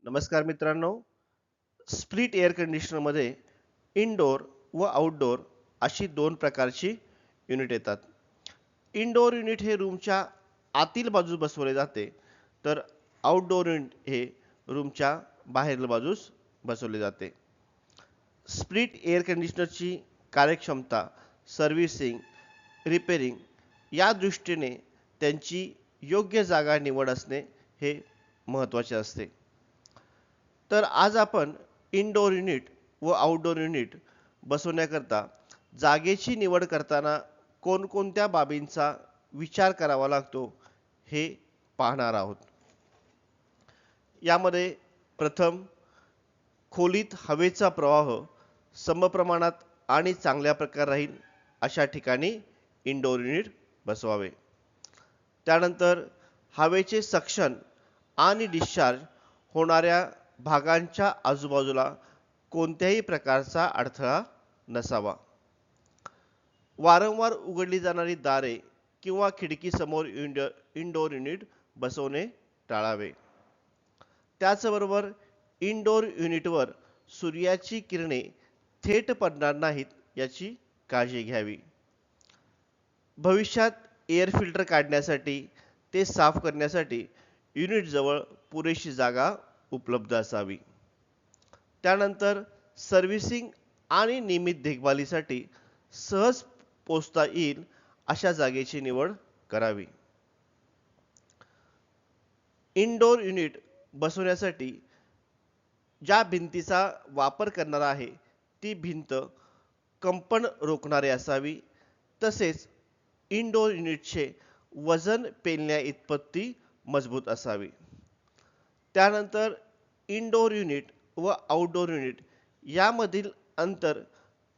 नमस्कार मित्रांनो. Split air कंडिशनरमध्ये indoor व आउटडोअर अशी दोन प्रकारची युनिट येतात. इनडोअर युनिट हे रूमच्या आतील बाजूस बसवले जाते, तर आउटडोअर युनिट हे रूमच्या बाहेरील बाजूस बसवले जाते. स्प्लिट एअर कंडिशनरची कार्यक्षमता, सर्व्हिसिंग, रिपेरिंग या दृष्टीने त्यांची योग्य जागा निवड असणे हे महत्त्वाचे असते. तर आज आपण इनडोअर युनिट व आउटडोअर युनिट बसवण्याकरता जागेची निवड करताना कोणकोणत्या बाबींचा विचार करावा लागतो हे पाहणार आहोत. यामध्ये प्रथम खोलीत हवेचा प्रवाह समप्रमाणात आणि चांगल्या प्रकारे राहील अशा ठिकाणी इनडोअर युनिट बसवावे. त्यानंतर हवेचे सक्शन आणि डिस्चार्ज होणाऱ्या भागांच्या आजूबाजूला कोणत्याही प्रकारचा अडथळा नसावा. वारंवार उघडली जाणारी दारे किंवा खिडकीसमोर इनडोअर युनिट बसवणे टाळावे. त्याचबरोबर इनडोअर युनिटवर सूर्याची किरणे थेट पडणार नाहीत याची काळजी घ्यावी. भविष्यात एअर फिल्टर काढण्यासाठी ते साफ करण्यासाठी युनिटजवळ पुरेशी जागा उपलब्ध असावी. त्यानंतर सर्व्हिसिंग आणि नियमित देखभालीसाठी सहज पोचता येईल अशा जागेची निवड करावी. इनडोअर युनिट बसवण्यासाठी ज्या भिंतीचा वापर करणार आहे ती भिंत कंपन रोखणारी असावी. तसेच इनडोअर युनिटचे वजन पेलण्या इतपत मजबूत असावी. त्यानंतर इनडोअर युनिट व आउटडोअर युनिट यामधील अंतर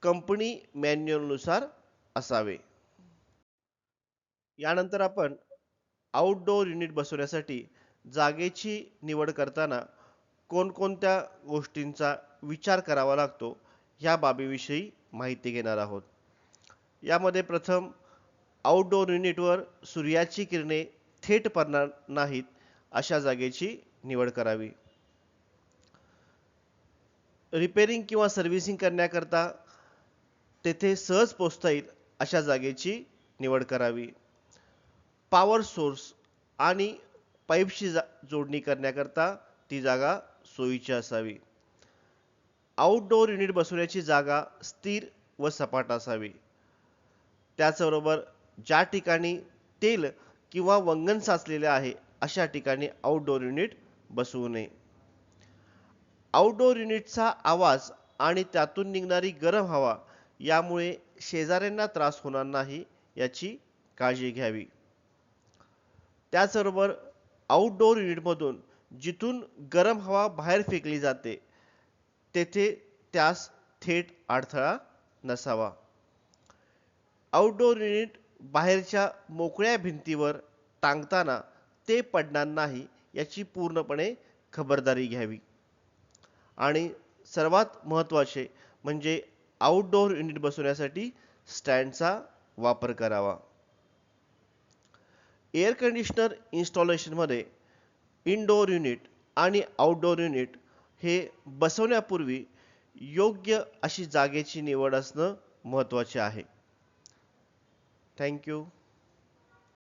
कंपनी मॅन्युअलनुसार असावे. यानंतर आपण आउटडोअर युनिट बसवण्यासाठी जागेची निवड करताना कोणकोणत्या गोष्टींचा विचार करावा लागतो ह्या बाबीविषयी माहिती घेणार आहोत. यामध्ये प्रथम आउटडोअर युनिटवर सूर्याची किरणे थेट पडणार नाहीत अशा जागेची निवड करावी. रिपेरिंग किंवा सर्व्हिसिंग करण्याकरता तेथे सहज पोचता येईल अशा जागेची निवड करावी. पॉवर सोर्स आणि पाईपशी जोडणी करण्याकरता ती जागा सोयीची असावी. आउटडोअर युनिट बसवण्याची जागा स्थिर व सपाट असावी. त्याचबरोबर ज्या ठिकाणी तेल किंवा वंगण साचलेले आहे अशा ठिकाणी आउटडोअर युनिट बसवू नये. आउटडोअर युनिटचा आवाज आणि त्यातून निघणारी गरम हवा यामुळे शेजाऱ्यांना त्रास होणार नाही याची काळजी घ्यावी. त्याचबरोबर आउटडोअर युनिटमधून जिथून गरम हवा बाहेर फेकली जाते तेथे त्यास थेट अडथळा नसावा. आउटडोअर युनिट बाहेरच्या मोकळ्या भिंतीवर टांगताना ते पडणार नाही याची पूर्णपणे खबरदारी घ्यावी. आणि सर्वात महत्त्वाचे म्हणजे आउटडोअर युनिट बसवण्यासाठी स्टँडचा वापर करावा. एअर कंडिशनर इन्स्टॉलेशनमध्ये इनडोअर युनिट आणि आउटडोअर युनिट हे बसवण्यापूर्वी योग्य अशी जागेची निवड असणं महत्त्वाचे आहे. Thank you.